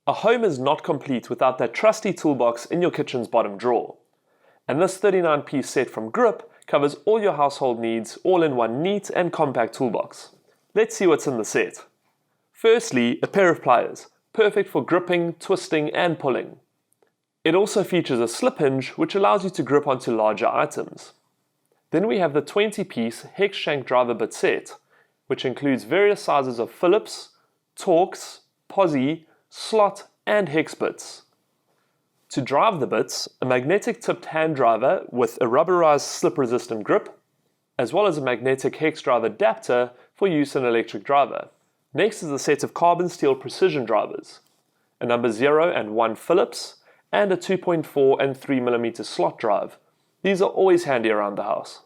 A home is not complete without that trusty toolbox in your kitchen's bottom drawer. And this 39-piece set from Grip covers all your household needs all in one neat and compact toolbox. Let's see what's in the set. Firstly, a pair of pliers, perfect for gripping, twisting and pulling. It also features a slip hinge which allows you to grip onto larger items. Then we have the 20-piece hex shank driver bit set, which includes various sizes of Phillips, Torx, Posi, slot and hex bits. To drive the bits, a magnetic tipped hand driver with a rubberized slip-resistant grip, as well as a magnetic hex drive adapter for use in electric driver. Next is a set of carbon steel precision drivers, a number 0 and 1 Phillips, and a 2.4 and 3mm slot drive. These are always handy around the house.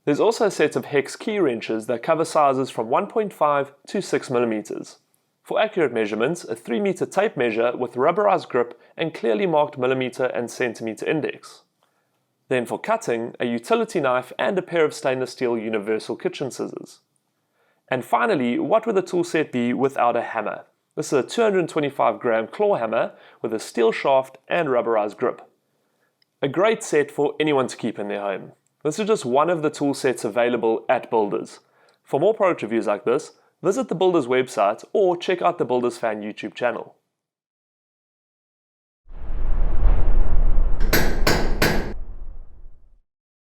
There's also a set of hex key wrenches that cover sizes from 1.5 to 6mm. For accurate measurements, a 3-meter tape measure with rubberized grip and clearly marked millimeter and centimeter index. Then for cutting, a utility knife and a pair of stainless steel universal kitchen scissors. And finally, what would the tool set be without a hammer? This is a 225-gram claw hammer with a steel shaft and rubberized grip. A great set for anyone to keep in their home. This is just one of the tool sets available at Builders. For more product reviews like this, visit the Builders website or check out the Builders Fan YouTube channel.